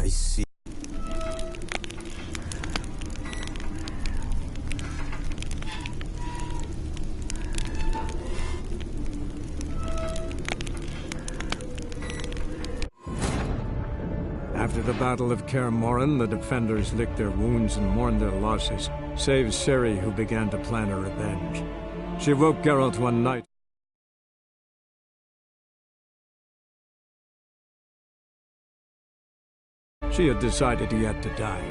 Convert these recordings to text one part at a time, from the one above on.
I see. After the Battle of Kaer Morhen, the defenders licked their wounds and mourned their losses, save Ciri, who began to plan a revenge. She woke Geralt one night. She had decided he had to die.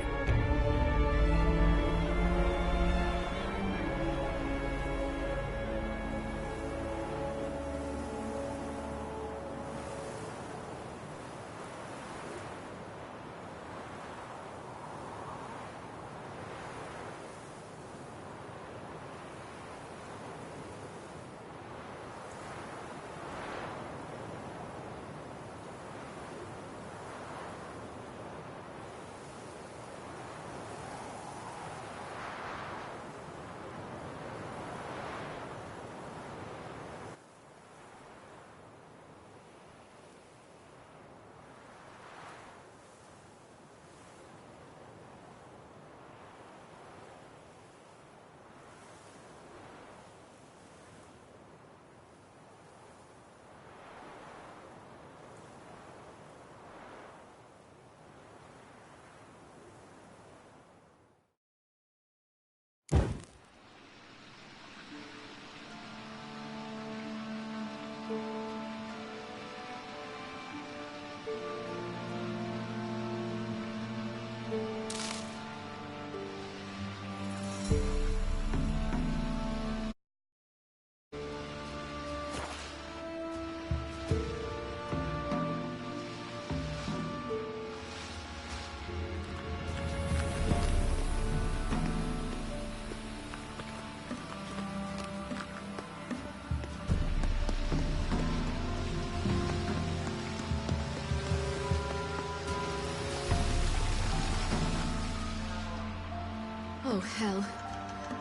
Oh, hell.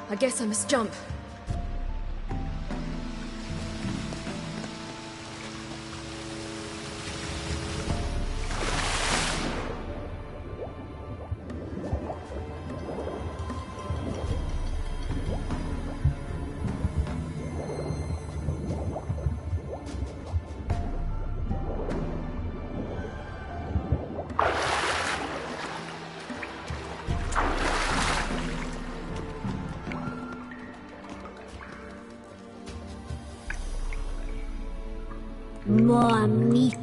I guess I must jump. More meat.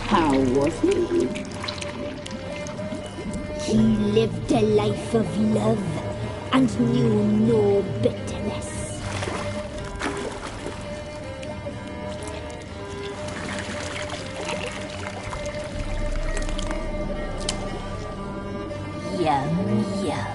How was he? He lived a life of love and knew no bitterness. Yum, yum.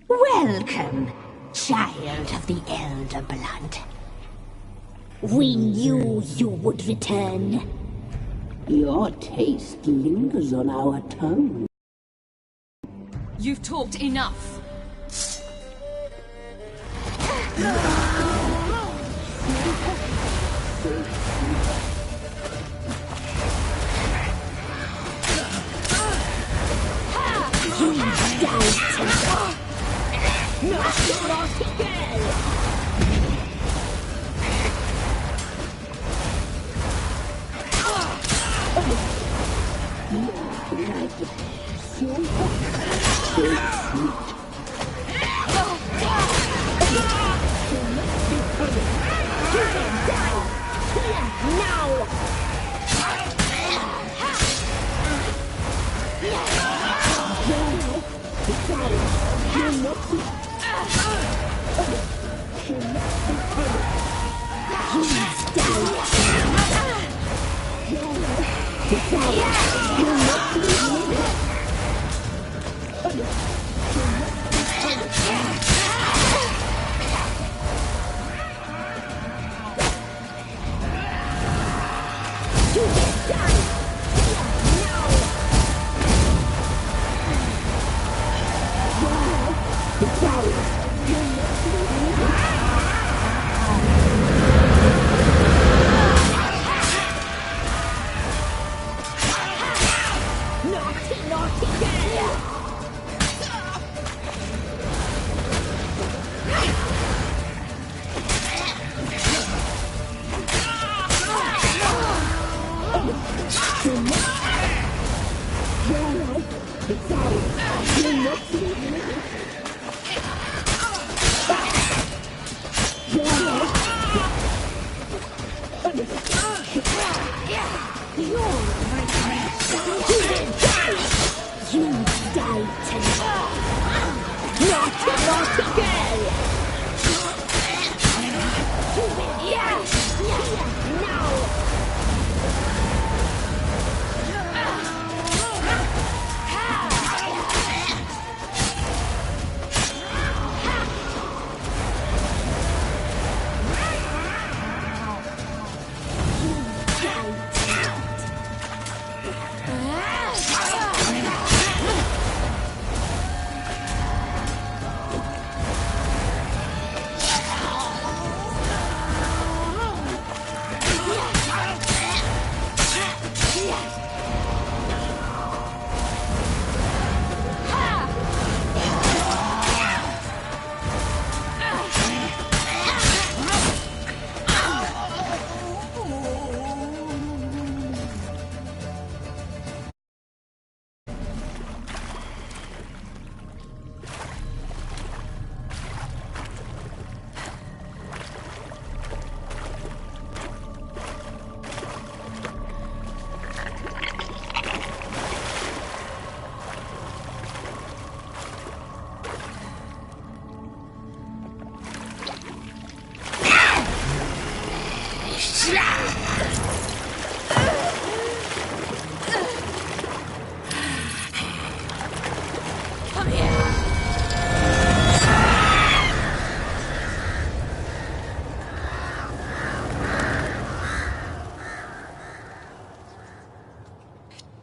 Welcome, child of the Elder Blood. We knew you would return. Your taste lingers on our tongue. You've talked enough.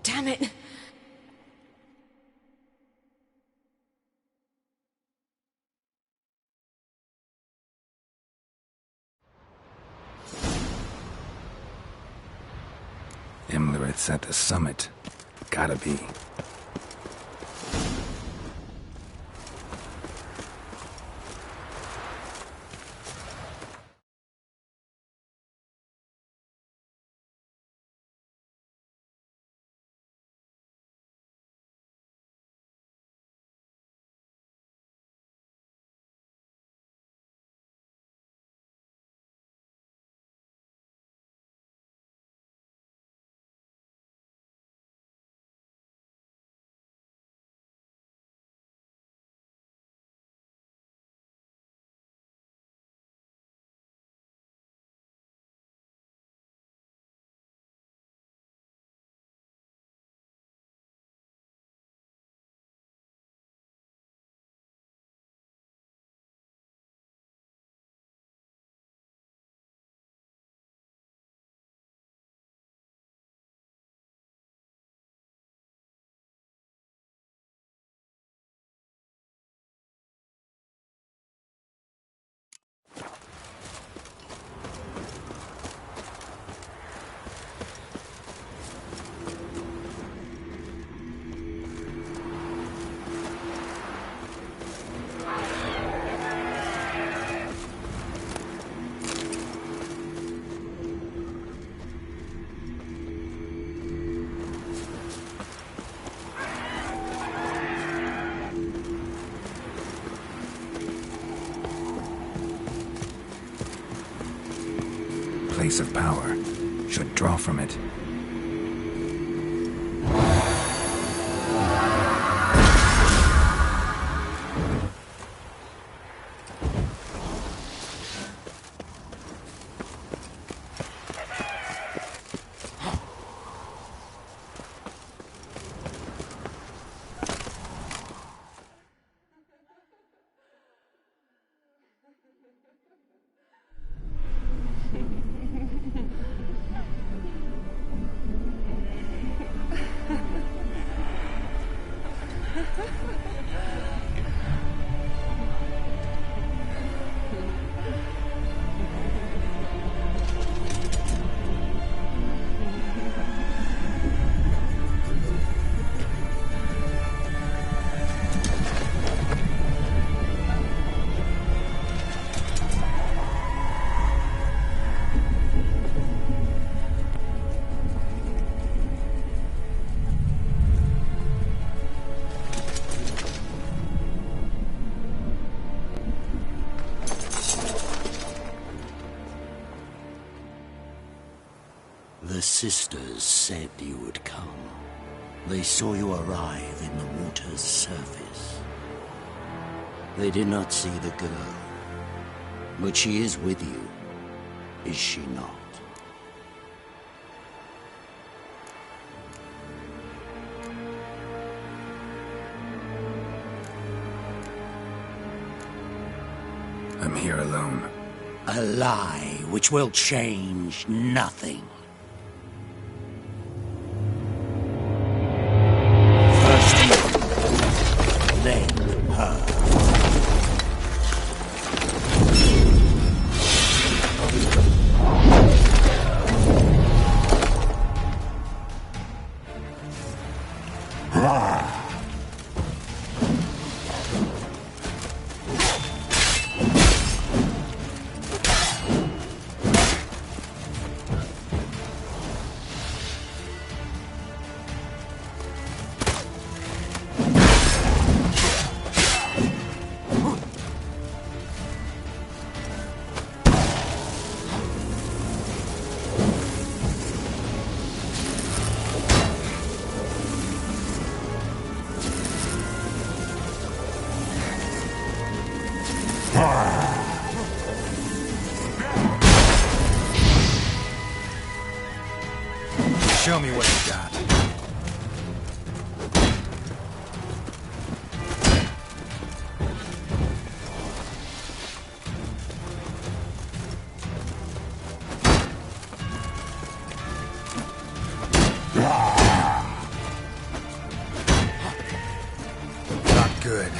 Damn it! Imlerith's at the summit. Gotta be. place of power should draw from it. The sisters said you would come. They saw you arrive in the water's surface. They did not see the girl. But she is with you, is she not? I'm here alone. A lie which will change nothing. Then her. Show me what you got. Not good.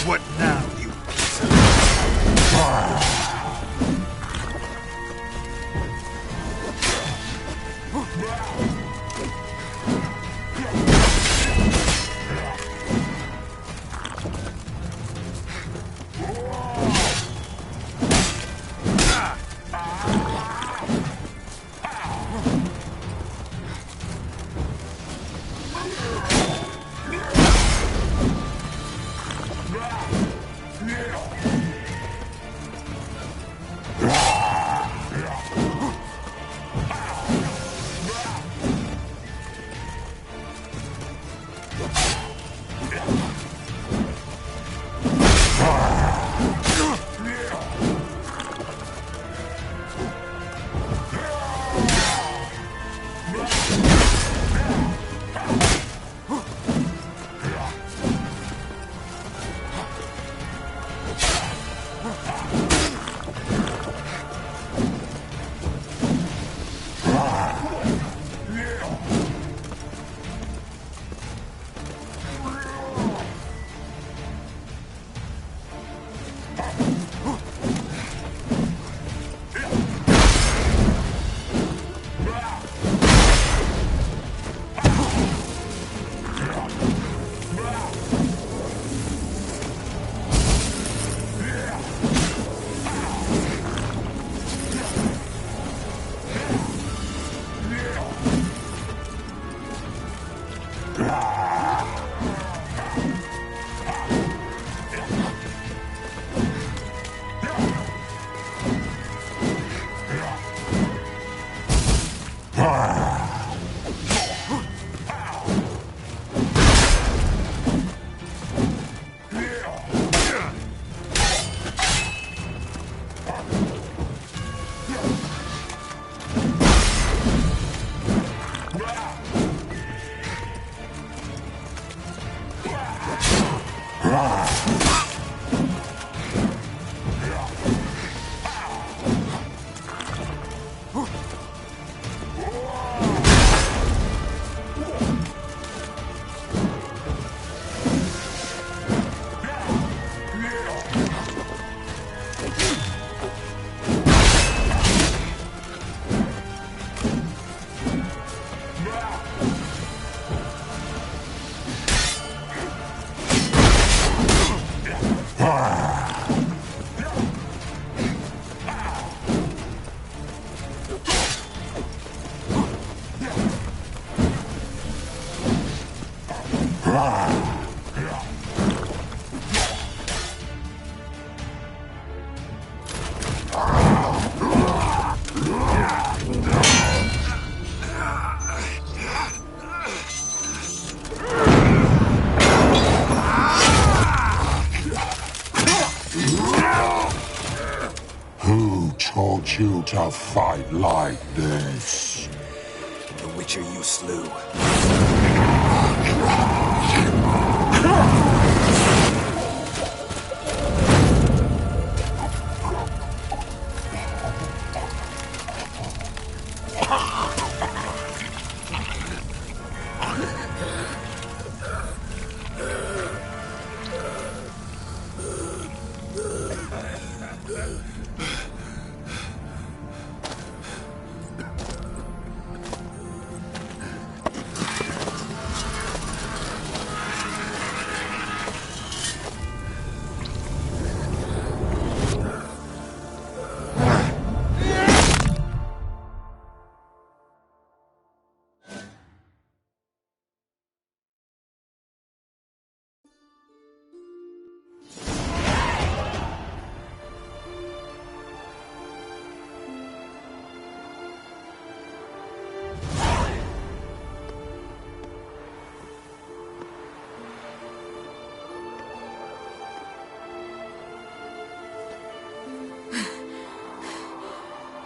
What now, you piece of... Who taught you to fight like this? The Witcher you slew.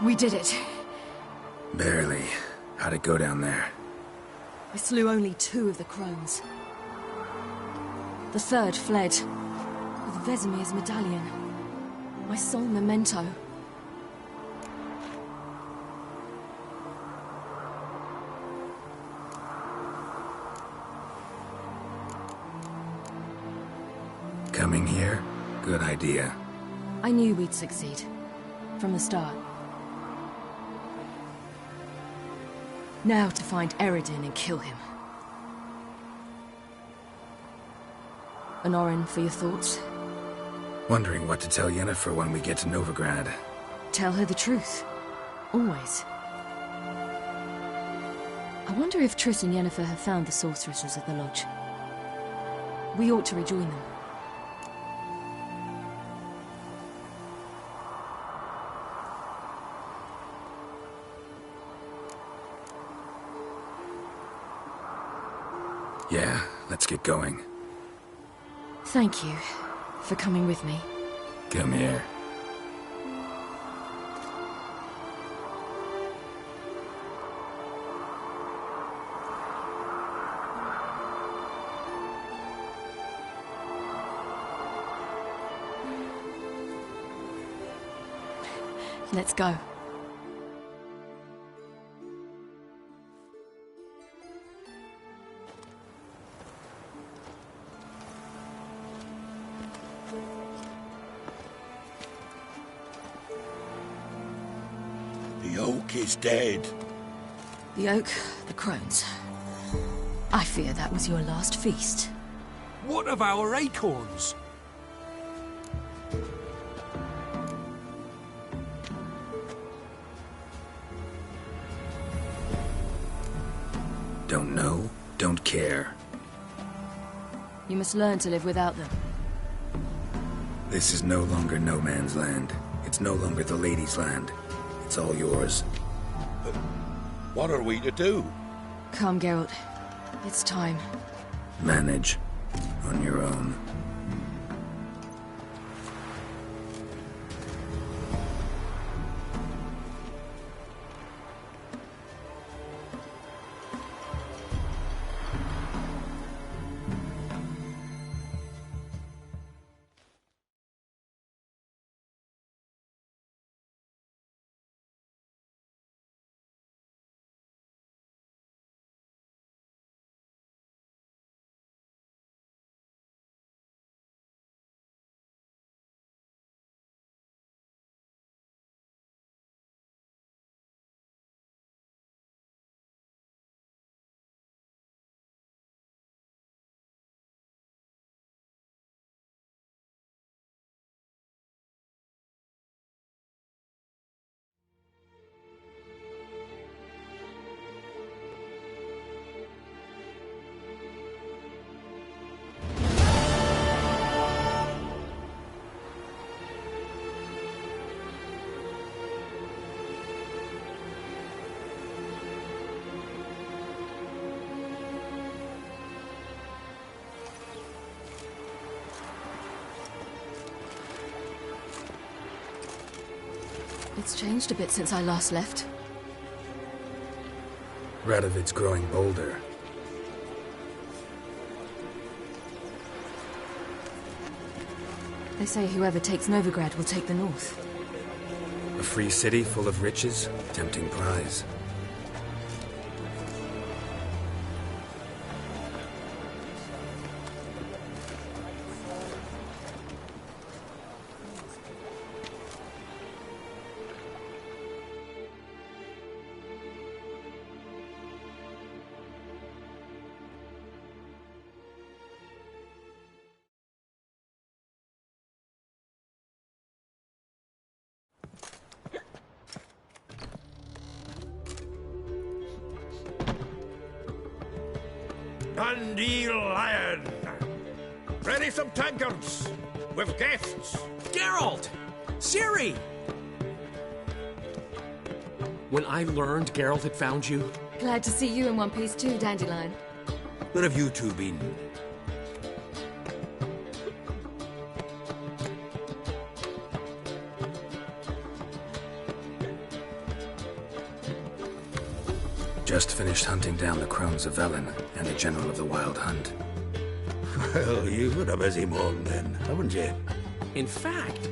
We did it. Barely. How'd it go down there? I slew only 2 of the crones. The third fled, with Vesemir's medallion. My sole memento. Coming here? Good idea. I knew we'd succeed. From the start. Now to find Eredin and kill him. Honorin, for your thoughts? Wondering what to tell Yennefer when we get to Novigrad. Tell her the truth. Always. I wonder if Triss and Yennefer have found the sorceresses at the lodge. We ought to rejoin them. Yeah, let's get going. Thank you for coming with me. Come here. Let's go. The oak is dead. The oak, the crones. I fear that was your last feast. What of our acorns? Don't know, don't care. You must learn to live without them. This is no longer no man's land. It's no longer the lady's land. It's all yours. What are we to do? Come, Geralt. It's time. Manage. On your own. It's changed a bit since I last left. Radovid's growing bolder. They say whoever takes Novigrad will take the north. A free city full of riches, tempting prize. Dundee Lion! Ready some tankards! With guests! Geralt! Ciri! When I learned Geralt had found you... Glad to see you in one piece too, Dandelion. Where have you two been? Just finished hunting down the crones of Velen and the general of the Wild Hunt. Well, you've had a busy morning then, haven't you? In fact,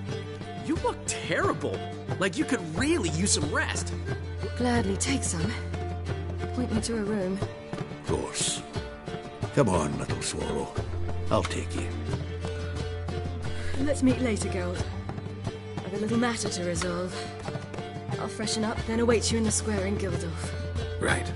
you look terrible. Like you could really use some rest. Gladly take some. Point me to a room. Of course. Come on, little swallow. I'll take you. Let's meet later, Geralt. I've a little matter to resolve. I'll freshen up, then await you in the square in Gildorf. Right.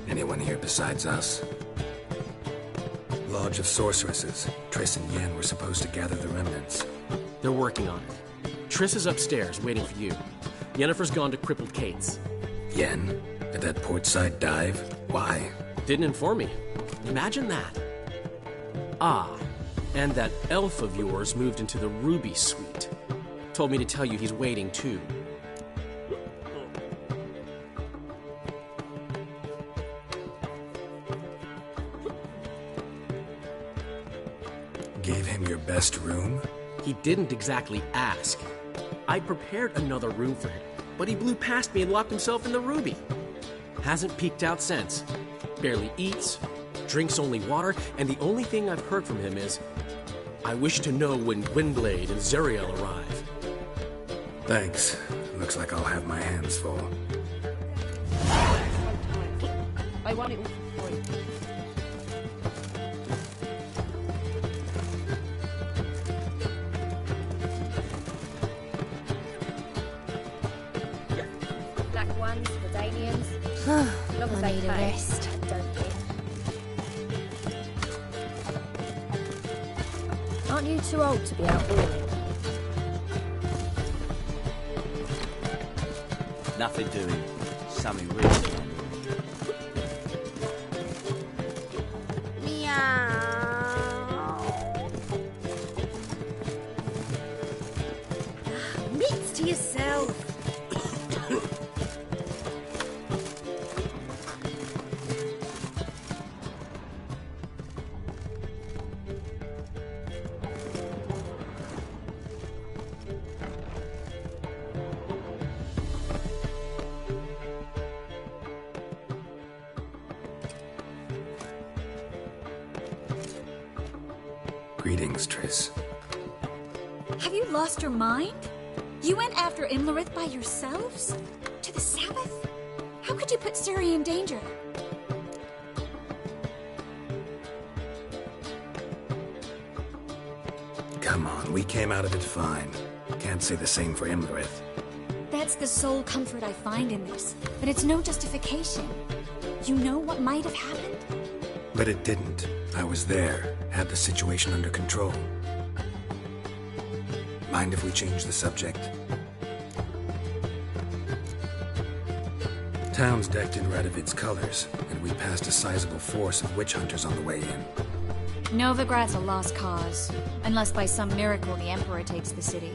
Anyone here besides us? Lodge of Sorceresses. Triss and Yen were supposed to gather the remnants. They're working on it. Triss is upstairs, waiting for you. Yennefer's gone to crippled Kate's. Yen? At that portside dive? Why? Didn't inform me. Imagine that. Ah, and that elf of yours moved into the Ruby Suite. Told me to tell you he's waiting too. Gave him your best room? He didn't exactly ask. I prepared another room for him, but he blew past me and locked himself in the Ruby. Hasn't peeked out since. Barely eats, drinks only water, and the only thing I've heard from him is, I wish to know when Gwynblade and Zariel arrive. Thanks. Looks like I'll have my hands full. I want it all. Black ones, Redanians. I need a rest. Aren't you too old to be out balling? Nothing doing. Something really. Meats to yourself. Greetings, Triss. Have you lost your mind? You went after Imlerith by yourselves? To the Sabbath? How could you put Ciri in danger? Come on, we came out of it fine. Can't say the same for Imlerith. That's the sole comfort I find in this, but it's no justification. You know what might have happened? But it didn't. I was there, had the situation under control. Mind if we change the subject? Town's decked in Radovid's colors, and we passed a sizable force of witch hunters on the way in. Novigrad's a lost cause, unless by some miracle the Emperor takes the city.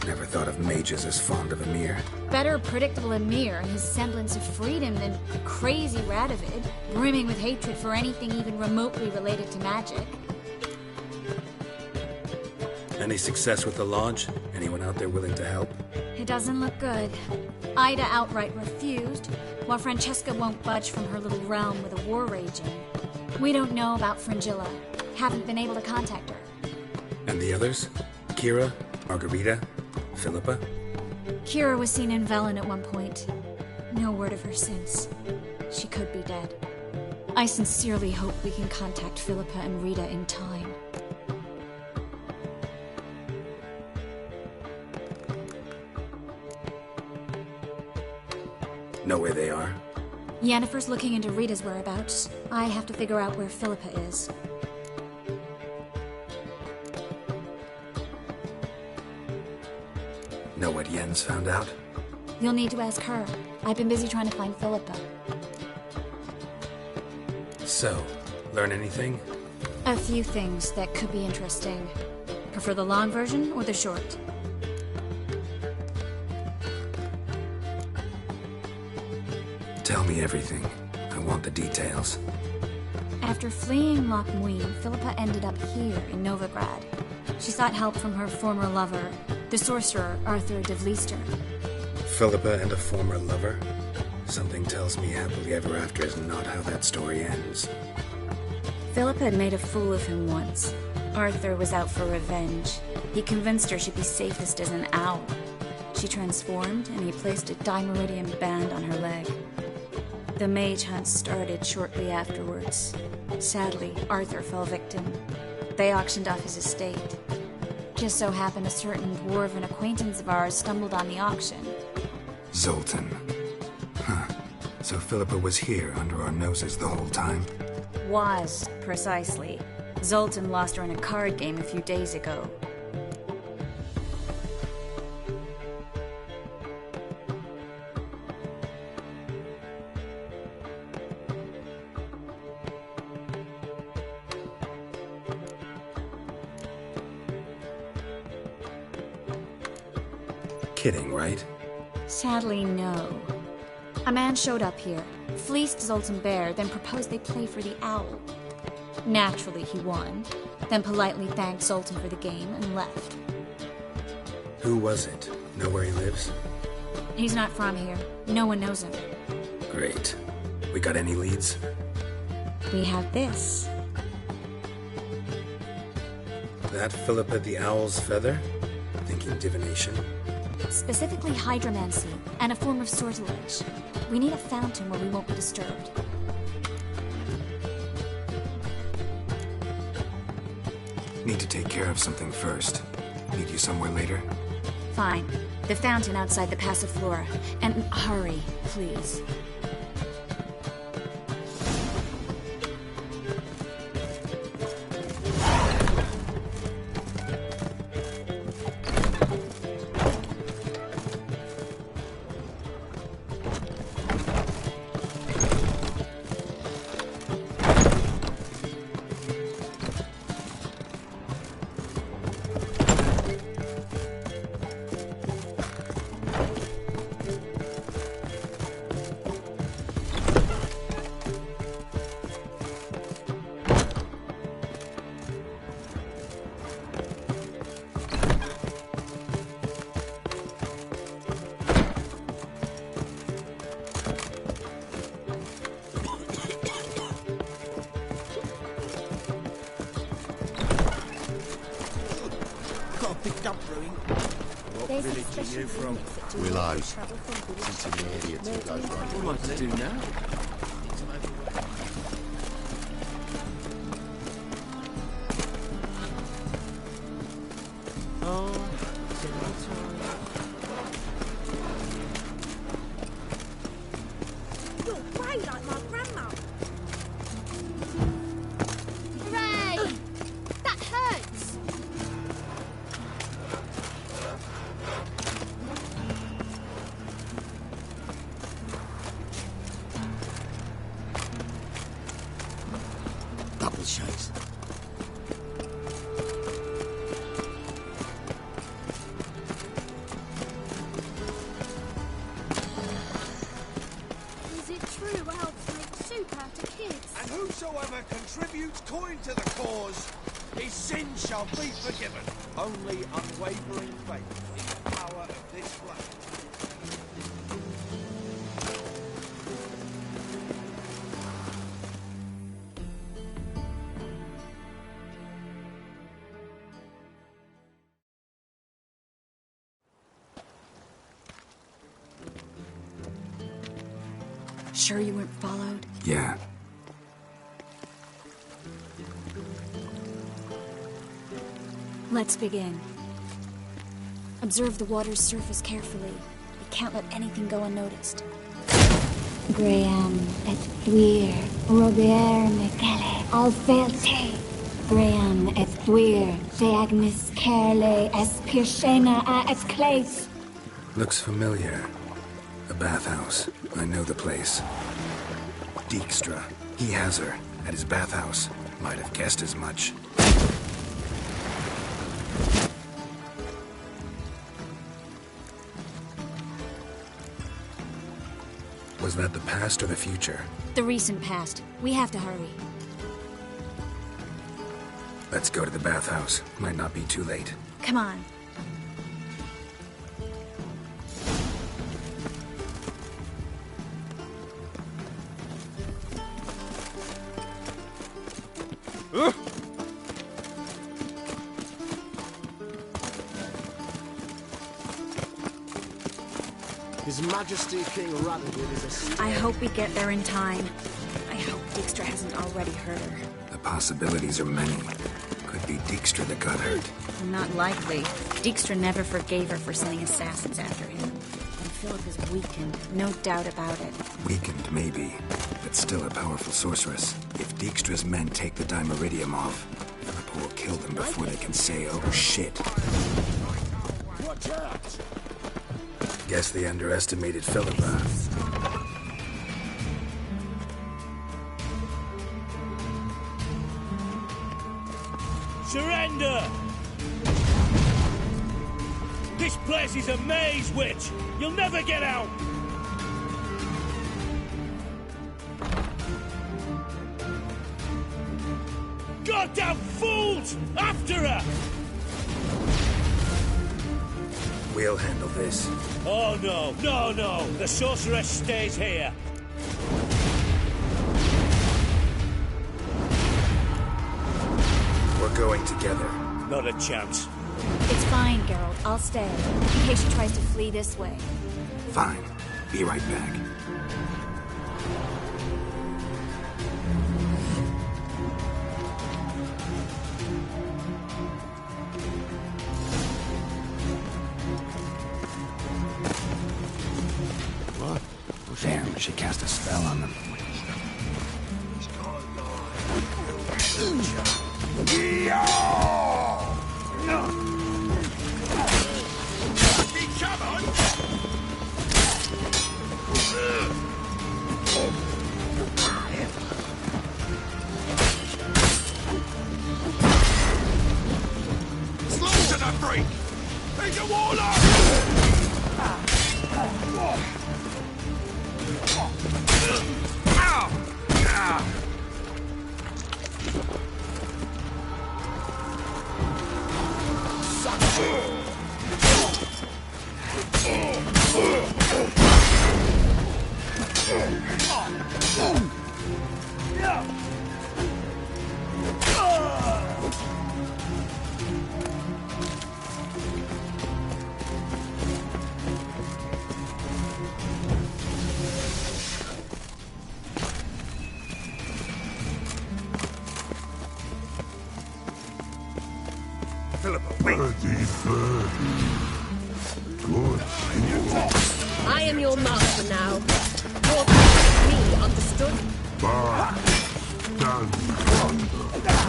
Never thought of mages as fond of Emir. Better predictable Emir and his semblance of freedom than crazy Radovid, brimming with hatred for anything even remotely related to magic. Any success with the Lodge? Anyone out there willing to help? It doesn't look good. Ida outright refused, while Francesca won't budge from her little realm with a war raging. We don't know about Fringilla. Haven't been able to contact her. And the others? Kira? Margarita? Philippa? Kira was seen in Velen at one point. No word of her since. She could be dead. I sincerely hope we can contact Philippa and Rita in time. Know where they are? Yennefer's looking into Rita's whereabouts. I have to figure out where Philippa is. Know what Yen's found out? You'll need to ask her. I've been busy trying to find Philippa. So, learn anything? A few things that could be interesting. Prefer the long version or the short? Tell me everything. I want the details. After fleeing Loch Muin, Philippa ended up here in Novigrad. She sought help from her former lover, the sorcerer Arthur de Vliester. Philippa and a former lover? Something tells me happily ever after is not how that story ends. Philippa had made a fool of him once. Arthur was out for revenge. He convinced her she'd be safest as an owl. She transformed, and he placed a Dimeridian band on her leg. The mage hunt started shortly afterwards. Sadly, Arthur fell victim. They auctioned off his estate. Just so happened a certain dwarven acquaintance of ours stumbled on the auction. Zoltan. Huh. So Philippa was here under our noses the whole time? Was, precisely. Zoltan lost her in a card game a few days ago. Kidding, right? Sadly, no. A man showed up here, fleeced Zoltan bare, then proposed they play for the owl. Naturally, he won, then politely thanked Zoltan for the game and left. Who was it? Know where he lives? He's not from here. No one knows him. Great. We got any leads? We have this. That Philippa the Owl's feather? Thinking divination? Specifically hydromancy, and a form of sortilege. We need a fountain where we won't be disturbed. Need to take care of something first. Meet you somewhere later? Fine. The fountain outside the Passiflora. And hurry, please. What village are you from? Willows. Since an idiot who goes right. What am I to do now? You're grey like my grandma. Hooray! That hurts! Double shakes. Whosoever contributes coin to the cause, his sins shall be forgiven. Only unwavering faith in the power of this flame. Sure you weren't followed? Yeah. Let's begin. Observe the water's surface carefully. You can't let anything go unnoticed. Graham et thuir, Robert Mekele, Alfelte. Graham et thuir, Theagnis Kerle, es Pirshena a es Clace. Looks familiar. A bathhouse. I know the place. Dijkstra. He has her. At his bathhouse. Might have guessed as much. Was that the past or the future? The recent past. We have to hurry. Let's go to the bathhouse. Might not be too late. Come on. His Majesty King Radagund is a... I hope we get there in time. I hope Dijkstra hasn't already hurt her. The possibilities are many. Could be Dijkstra that got hurt. Not likely. Dijkstra never forgave her for sending assassins after him. And Philip is weakened, no doubt about it. Weakened, maybe, but still a powerful sorceress. If Dijkstra's men take the Dimeridium off, Philippa will kill them before they can say, oh shit. Watch out! Guess they underestimated Philippa. Surrender! This place is a maze, witch! You'll never get out! Goddamn fools! After her! We'll handle this. Oh no, no, no! The sorceress stays here! We're going together. Not a chance. It's fine, Geralt. I'll stay, in case she tries to flee this way. Fine. Be right back. What? Damn, she cast a spell on them. Slaughter the freak! He's a warlock! I am your master now. Your me, understood?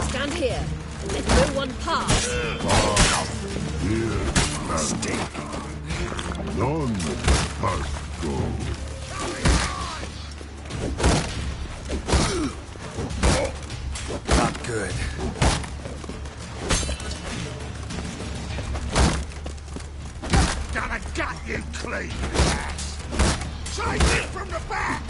Stand here and let no one pass. None must go. Not good. Gonna gut you clean, ass! Take it from the back!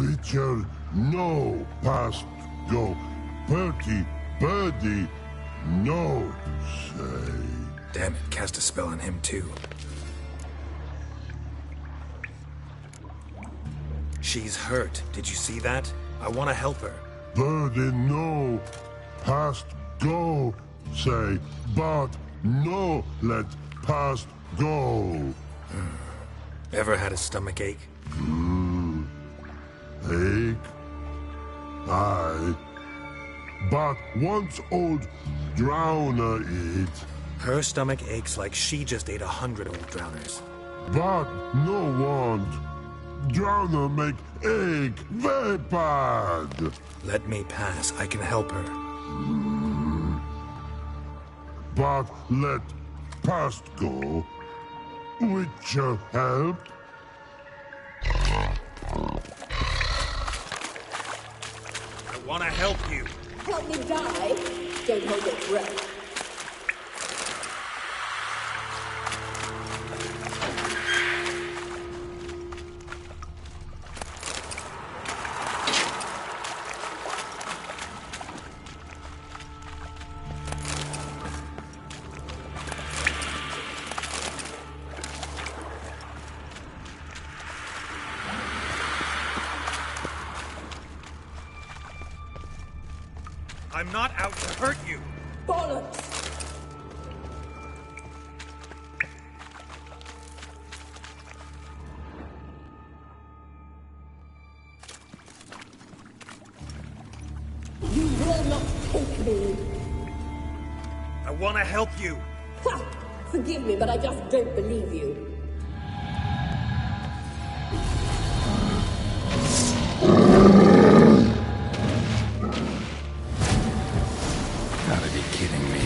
Witcher, no, past go. Bertie, birdie, no, say. Damn it, cast a spell on him too. She's hurt. Did you see that? I want to help her. Birdie, no, past go, say. But no, let past go. Ever had a stomach ache? Ache? Aye. But once old drowner eat. Her stomach aches like she just ate 100 old drowners. But no want. Drowner make ache very bad. Let me pass. I can help her. But let past go. Witcher help. I want to help you. Help me die? Don't hold your breath. I'm not out to hurt you. Bollocks! You will not take me. I want to help you. Ha! Forgive me, but I just don't believe you. Gotta be kidding me.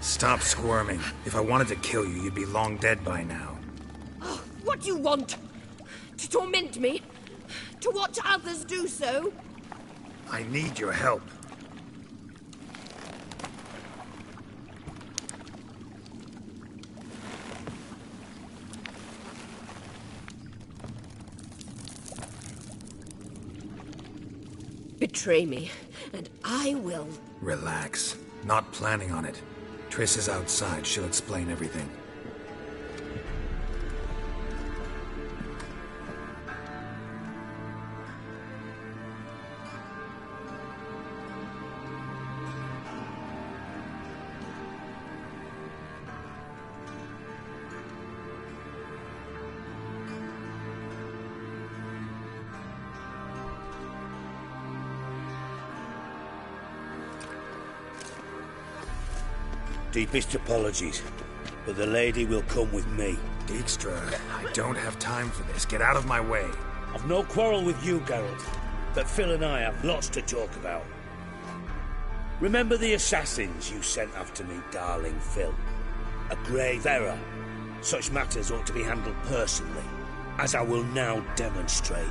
Stop squirming. If I wanted to kill you, you'd be long dead by now. Oh, what do you want? To torment me? To watch others do so? I need your help. Betray me, and I will. Relax. Not planning on it. Triss is outside. She'll explain everything. Deepest apologies, but the lady will come with me. Dijkstra, I don't have time for this. Get out of my way. I've no quarrel with you, Geralt, but Phil and I have lots to talk about. Remember the assassins you sent after me, darling Phil? A grave error. Such matters ought to be handled personally, as I will now demonstrate.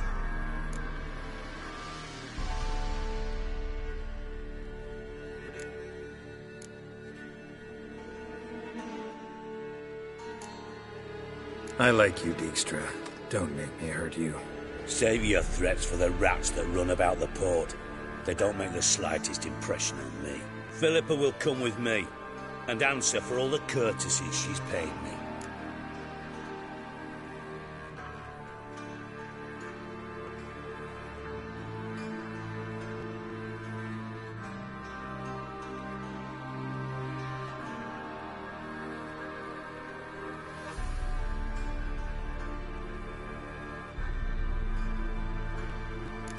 I like you, Dijkstra. Don't make me hurt you. Save your threats for the rats that run about the port. They don't make the slightest impression on me. Philippa will come with me, and answer for all the courtesies she's paid me.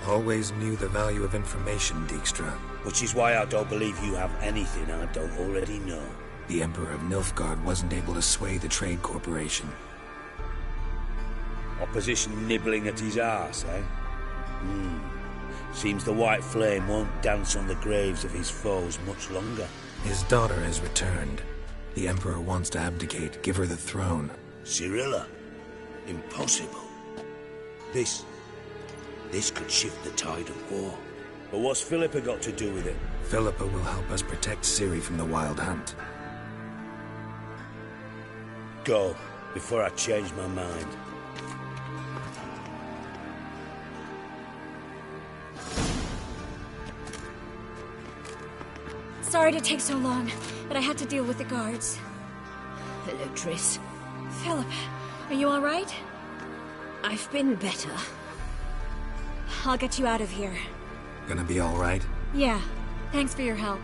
Always knew the value of information, Dijkstra. Which is why I don't believe you have anything I don't already know. The Emperor of Nilfgaard wasn't able to sway the Trade Corporation. Opposition nibbling at his arse, eh? Seems the White Flame won't dance on the graves of his foes much longer. His daughter has returned. The Emperor wants to abdicate, give her the throne. Cirilla? Impossible. This could shift the tide of war. But what's Philippa got to do with it? Philippa will help us protect Ciri from the Wild Hunt. Go, before I change my mind. Sorry to take so long, but I had to deal with the guards. Hello, Triss. Philip, are you all right? I've been better. I'll get you out of here. Gonna be all right? Yeah. Thanks for your help.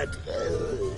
bastard!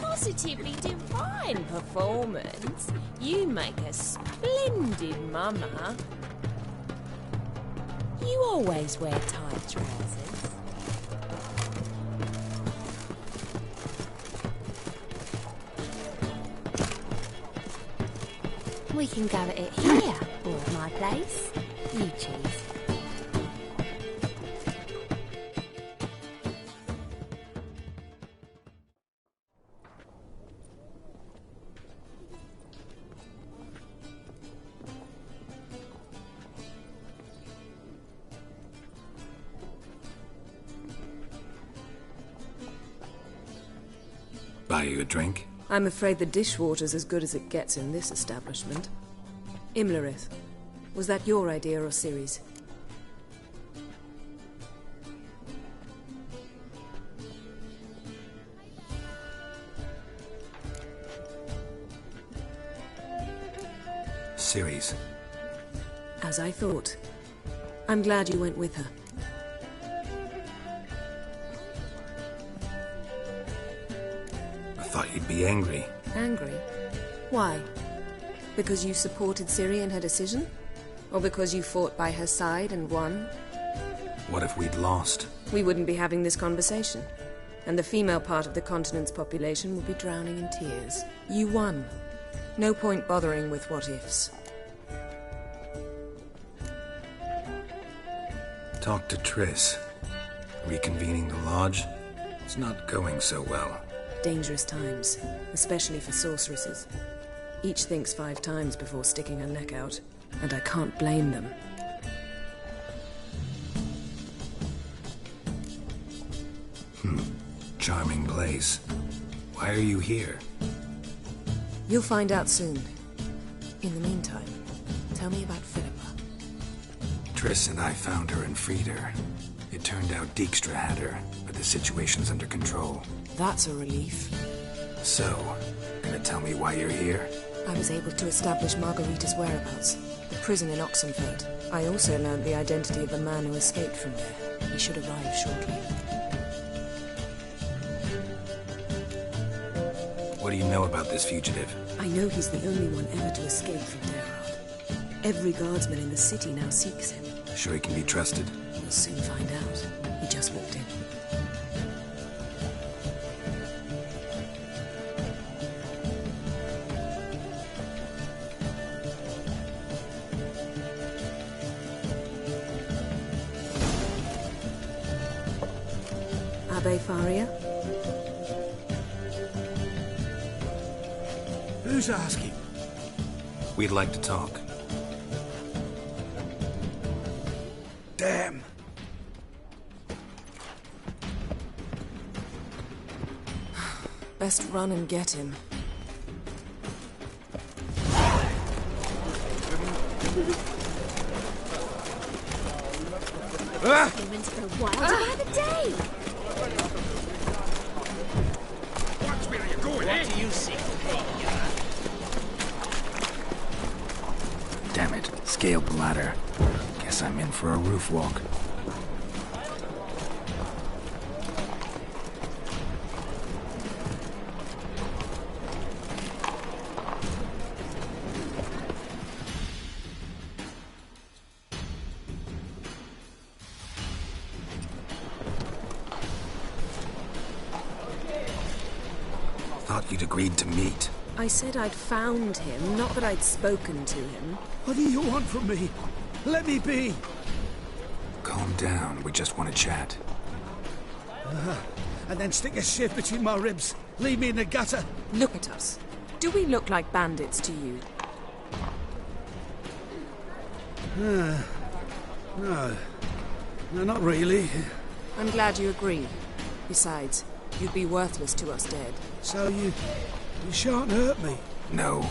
Positively divine performance. You make a splendid mama. You always wear tight trousers. We can go at it here, or at my place. You choose. Buy you a drink? I'm afraid the dishwater's as good as it gets in this establishment. Imlerith, was that your idea or Ciri's? Ciri's. As I thought. I'm glad you went with her. I thought you'd be angry. Angry? Why? Because you supported Ciri in her decision? Or because you fought by her side and won? What if we'd lost? We wouldn't be having this conversation. And the female part of the continent's population would be drowning in tears. You won. No point bothering with what-ifs. Talk to Triss. Reconvening the lodge? It's not going so well. Dangerous times, especially for sorceresses. Each thinks 5 times before sticking her neck out, and I can't blame them. Charming place. Why are you here? You'll find out soon. In the meantime, tell me about Philippa. Triss and I found her and freed her. It turned out Dijkstra had her, but the situation's under control. That's a relief. So, gonna tell me why you're here? I was able to establish Margarita's whereabouts, the prison in Oxenford. I also learned the identity of a man who escaped from there. He should arrive shortly. What do you know about this fugitive? I know he's the only one ever to escape from Derard. Every guardsman in the city now seeks him. Sure he can be trusted? We'll soon find out. He just walked in. Abbe Faria? Who's asking? We'd like to talk. Damn. Best run and get him. Humans for a while by the day. Watch where you're going, What do you see? Damn it. Scaled the ladder. Guess I'm in for a roof walk. thought you'd agreed to meet. I said I'd found him, not that I'd spoken to him. What do you want from me? Let me be! Calm down, we just want to chat. And then stick a shiv between my ribs. Leave me in the gutter. Look at us. Do we look like bandits to you? No. No, not really. I'm glad you agree. Besides, you'd be worthless to us dead. So you shan't hurt me? No.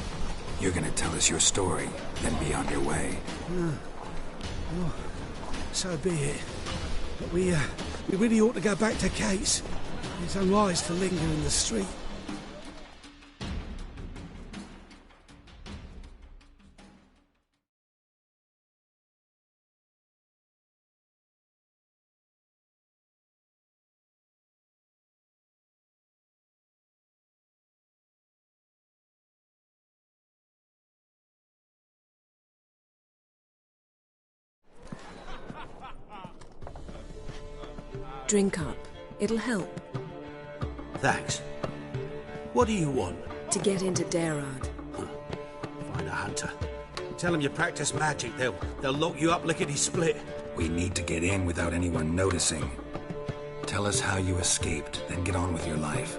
You're gonna tell us your story, then be on your way. Oh, so be it. But we really ought to go back to Kate's. It's unwise to linger in the street. Drink up. It'll help. Thanks. What do you want? To get into Darad. Find a hunter. Tell them you practice magic. They'll lock you up lickety-split. We need to get in without anyone noticing. Tell us how you escaped, then get on with your life.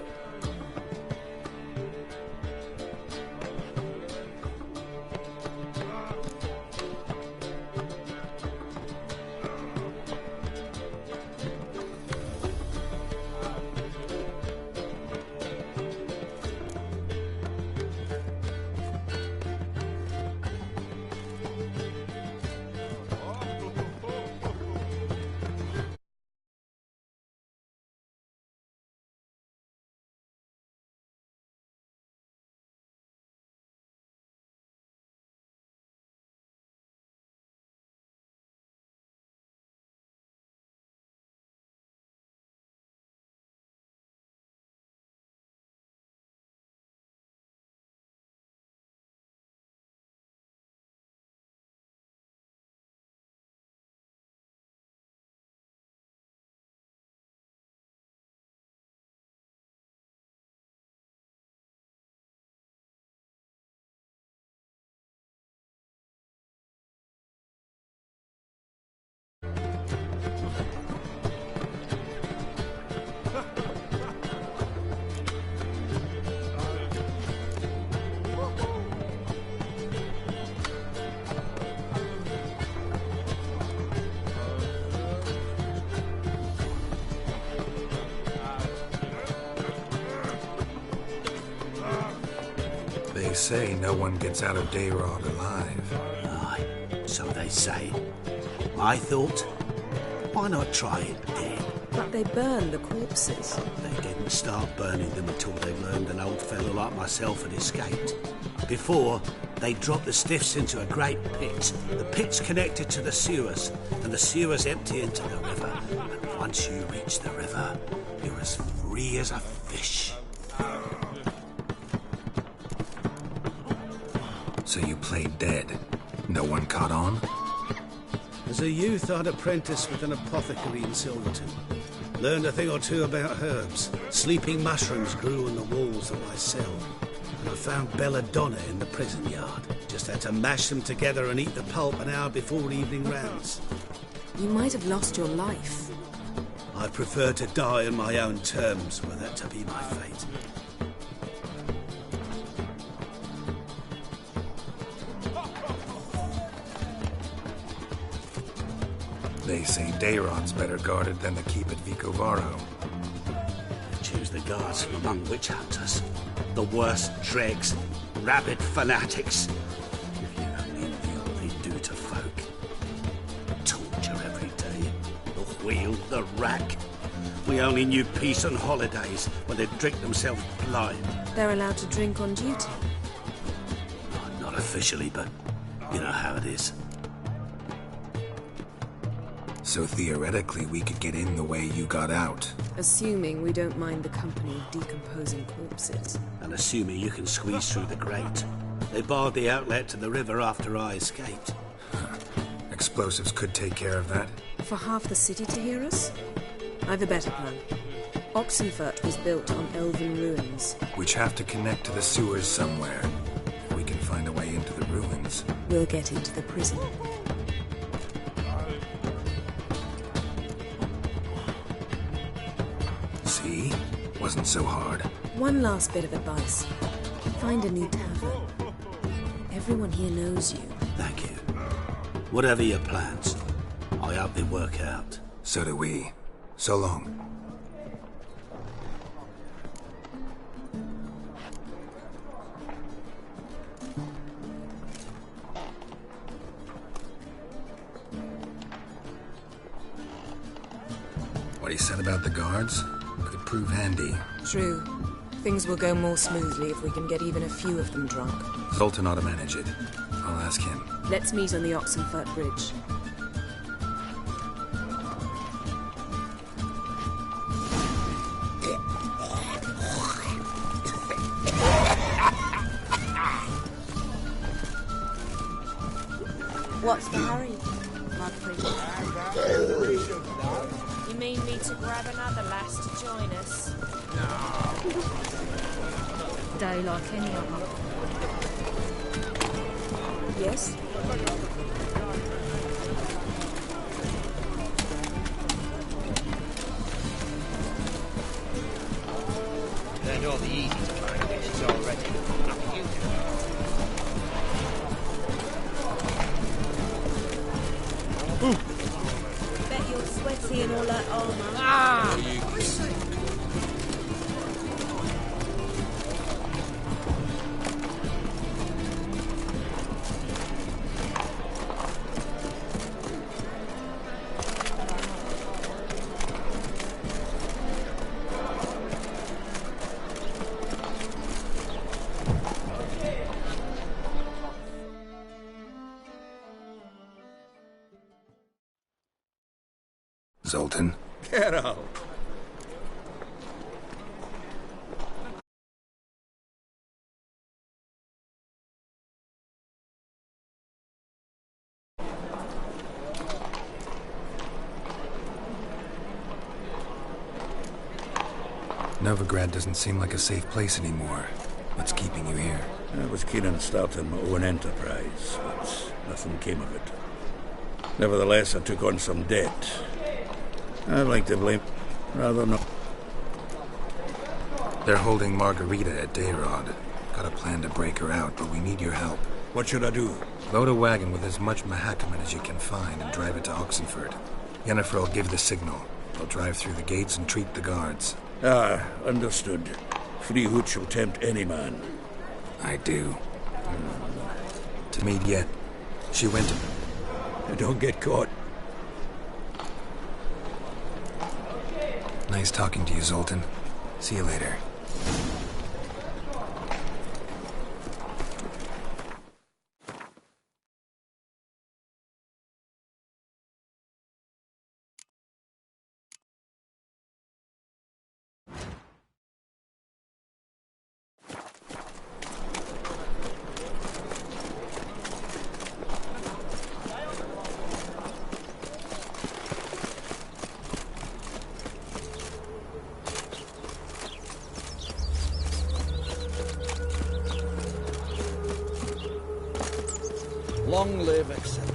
They say no one gets out of Dayrog alive. Aye, so they say. I thought, why not try it dead? But they burn the corpses. They didn't start burning them until they learned an old fellow like myself had escaped. Before, they dropped the stiffs into a great pit. The pit's connected to the sewers, and the sewers empty into the river. And once you reach the river, you're as free as a fish. So you played dead. No one caught on? As a youth, I'd apprenticed with an apothecary in Silverton. Learned a thing or two about herbs. Sleeping mushrooms grew on the walls of my cell. And I found belladonna in the prison yard. Just had to mash them together and eat the pulp an hour before evening rounds. You might have lost your life. I prefer to die on my own terms, were that to be my fate. They say Dayrod's better guarded than the keep at Vicovaro. Choose the guards from among witch hunters. The worst dregs, rabid fanatics. If you only knew what they do to folk. Torture every day. The wheel, the rack. We only knew peace on holidays when they'd drink themselves blind. They're allowed to drink on duty? Not officially, but you know how it is. So theoretically, we could get in the way you got out. Assuming we don't mind the company of decomposing corpses. And assuming you can squeeze through the grate. They barred the outlet to the river after I escaped. Explosives could take care of that. For half the city to hear us? I've a better plan. Oxenfurt was built on elven ruins. Which have to connect to the sewers somewhere. If we can find a way into the ruins. We'll get into the prison. See? Wasn't so hard. One last bit of advice. Find a new tavern. Everyone here knows you. Thank you. Whatever your plans, I hope they work out. So do we. So long. What he said about the guards could prove handy. True. Things will go more smoothly if we can get even a few of them drunk. Zoltan ought to manage it. I'll ask him. Let's meet on the Oxenfurt Bridge. What's the hurry, my pretty? You mean me to grab another lass to join us? Day like any other. Yes? Learned all the easy to find witches already. Up to you. Bet you're sweaty in all that armour. Ah! Zoltan? Get out. Novigrad doesn't seem like a safe place anymore. What's keeping you here? I was keen on starting my own enterprise, but nothing came of it. Nevertheless, I took on some debt. I'd like to blame... rather not... They're holding Margarita at Dayrod. Got a plan to break her out, but we need your help. What should I do? Load a wagon with as much Mahakaman as you can find and drive it to Oxenfurt. Yennefer will give the signal. They'll drive through the gates and treat the guards. Ah, understood. Free hoot shall tempt any man. I do. To meet yet. She went to... Don't get caught. Nice talking to you, Zoltan. See you later. Long live, etc.